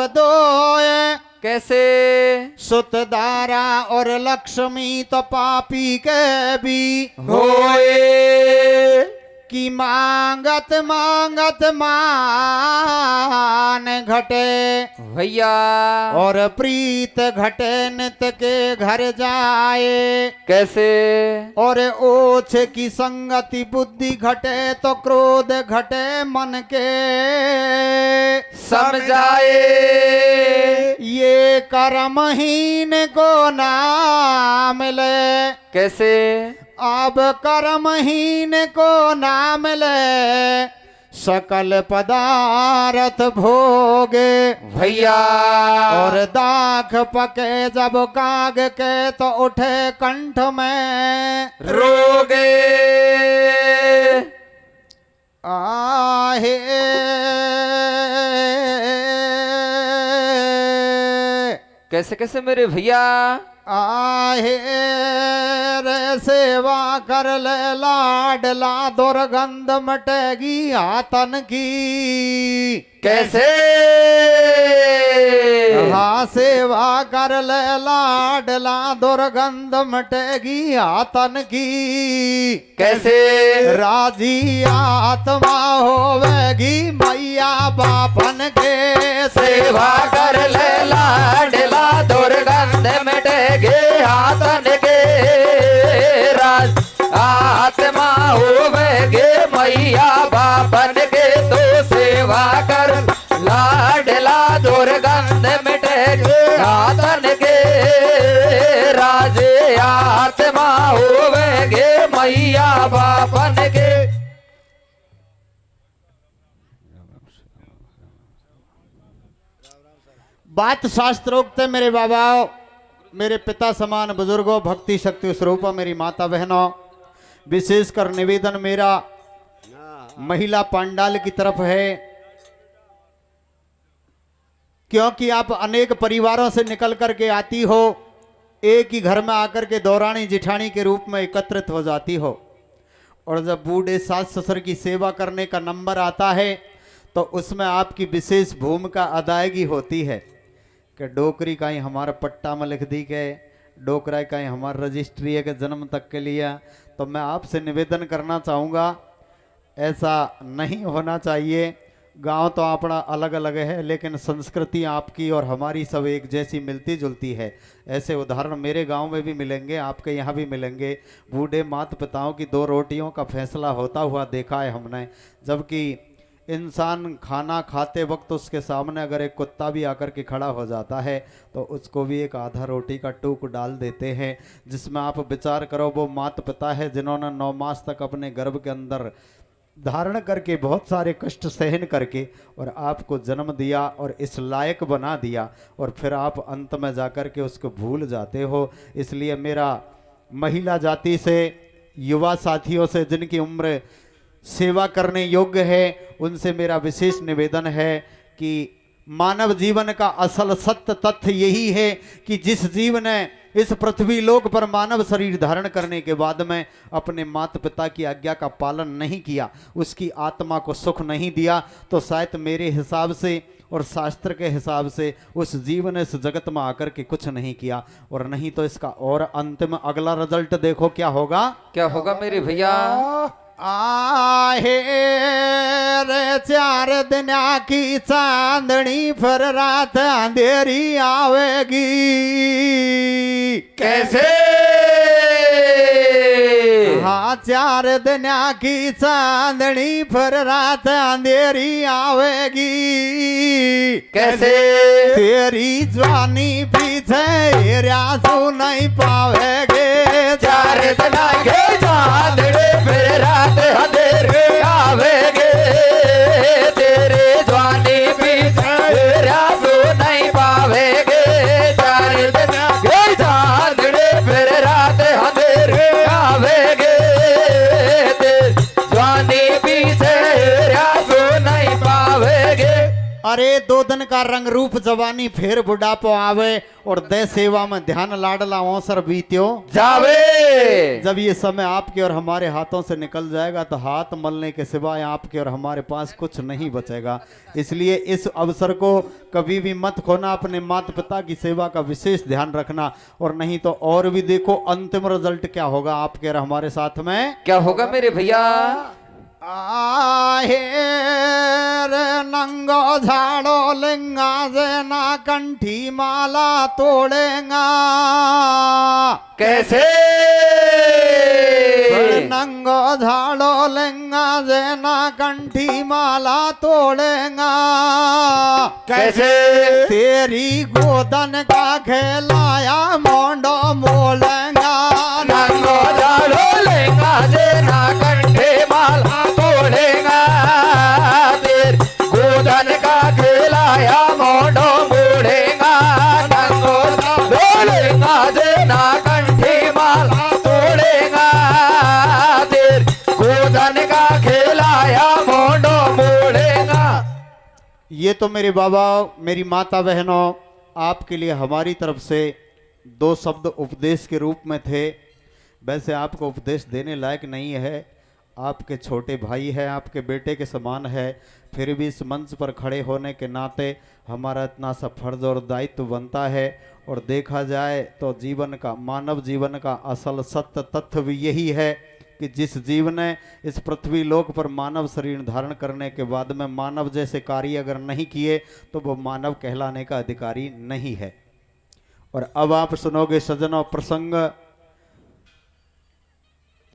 दोए कैसे? सुतदारा और लक्ष्मी तो पापी के भी होए कि मांगत मांगत मान घटे भैया और प्रीत घटे नित के घर जाए। कैसे? और ओछ की संगति बुद्धि घटे तो क्रोध घटे मन के समझाए। ये कर्महीन को ना मिले। कैसे? अब कर्महीन को ना मिले सकल पदार्थ भोगे भैया और दाख पके जब काग के तो उठे कंठ में रोगे। आहे कैसे कैसे मेरे भैया? आहे रे सेवा कर ले लाडला दुर्गंध मटेगी आतन की। कैसे? हाँ सेवा कर ले लाडला दुर्गंध मटेगी आतन की। कैसे? राजी आत्मा होवेगी मैया बापन के सेवा कर ले लाडला दुर्गंध मिटेगे आतन के। राज आत्मा होवेगे मैया बापन के तो सेवा कर लाडला दुर्गंध मिटेगे आतन के। राज आत्मा होवेगे मैया बापन के। बात शास्त्रोक्त है मेरे बाबा, मेरे पिता समान बुजुर्गों, भक्ति शक्ति स्वरूपा मेरी माता बहनों। विशेषकर निवेदन मेरा महिला पांडाल की तरफ है, क्योंकि आप अनेक परिवारों से निकल करके आती हो, एक ही घर में आकर के दौरानी जिठानी के रूप में एकत्रित हो जाती हो। और जब बूढ़े सास ससुर की सेवा करने का नंबर आता है तो उसमें आपकी विशेष भूमिका अदायगी होती है कि डोकरी का ही हमारा पट्टा में लिख दी के, डोकरा का ही हमारा रजिस्ट्री है के जन्म तक के लिए। तो मैं आपसे निवेदन करना चाहूँगा, ऐसा नहीं होना चाहिए। गांव तो अपना अलग अलग है, लेकिन संस्कृति आपकी और हमारी सब एक जैसी मिलती जुलती है। ऐसे उदाहरण मेरे गांव में भी मिलेंगे, आपके यहाँ भी मिलेंगे। बूढ़े माता पिताओं की दो रोटियों का फैसला होता हुआ देखा है हमने। जबकि इंसान खाना खाते वक्त उसके सामने अगर एक कुत्ता भी आकर के खड़ा हो जाता है तो उसको भी एक आधा रोटी का टूक डाल देते हैं। जिसमें आप विचार करो, वो माता पिता है जिन्होंने 9 मास तक अपने गर्भ के अंदर धारण करके बहुत सारे कष्ट सहन करके और आपको जन्म दिया और इस लायक बना दिया, और फिर आप अंत में जाकर के उसको भूल जाते हो। इसलिए मेरा महिला जाति से, युवा साथियों से जिनकी उम्र सेवा करने योग्य है, उनसे मेरा विशेष निवेदन है कि मानव जीवन का असल सत्य तथ्य यही है कि जिस जीव ने इस पृथ्वी लोक पर मानव शरीर धारण करने के बाद में अपने माता पिता की आज्ञा का पालन नहीं किया, उसकी आत्मा को सुख नहीं दिया, तो शायद मेरे हिसाब से और शास्त्र के हिसाब से उस जीव ने इस जगत में आकर के कुछ नहीं किया। और नहीं तो इसका और अंतिम अगला रिजल्ट देखो क्या होगा। क्या होगा मेरे भैया? आहे रे 4 दिन की चांदनी फिर रात अंधेरी आवेगी। कैसे? हाँ 4 दिन की चांदनी फिर रात अंधेरी आवेगी। कैसे? तेरी जवानी पीछे रासू नहीं पावेगे। 4 दिन के चांदनी फिर रात अंधेरे आवेगे। तेरे जवानी पीछे रासू नहीं पावेगे। 4 दिन के चांदनी फिर रात अंधेरे आवेगे। तेरी जवानी पीछे रासू नहीं पावेगे। अरे 2 दिन का रंग रूप जवानी फिर बुढ़ापो आवे और दे सेवा में ध्यान लाडला अवसर बीत्यो जावे। जब ये समय आपके और हमारे हाथों से निकल जाएगा तो हाथ मलने के सिवाय आपके और हमारे पास कुछ नहीं बचेगा। इसलिए इस अवसर को कभी भी मत खोना, अपने माता पिता की सेवा का विशेष ध्यान रखना, और नहीं तो और भी देखो अंतिम रिजल्ट क्या होगा आपके और हमारे साथ में। क्या होगा मेरे भैया? आहे रे नंगो झाड़ो लेंगा जेना कंठी माला तोड़ेगा। कैसे? नंगो झाड़ो लेंगा जेना कंठी माला तोड़ेगा। कैसे? तेरी गोदन का खेलाया मोंडो मोलेगा। नंगो झाड़ो लेंगा जेना कंठे माला तोड़ेगा। तेर गोदन का खिलाया मोंडो मोड़ेगा। नंगो झाड़ो लेंगा जेना कंठे माला तोड़ेगा। तेर गोदन का खिलाया मोंडो मोड़ेगा। ये तो मेरे बाबा मेरी माता बहनों आपके लिए हमारी तरफ से 2 शब्द उपदेश के रूप में थे। वैसे आपको उपदेश देने लायक नहीं है, आपके छोटे भाई है, आपके बेटे के समान है, फिर भी इस मंच पर खड़े होने के नाते हमारा इतना सा फर्ज और दायित्व बनता है। और देखा जाए तो जीवन का, मानव जीवन का असल सत्य तथ्य भी यही है कि जिस जीव ने इस पृथ्वी लोक पर मानव शरीर धारण करने के बाद में मानव जैसे कार्य अगर नहीं किए तो वो मानव कहलाने का अधिकारी नहीं है। और अब आप सुनोगे सज्जनों प्रसंग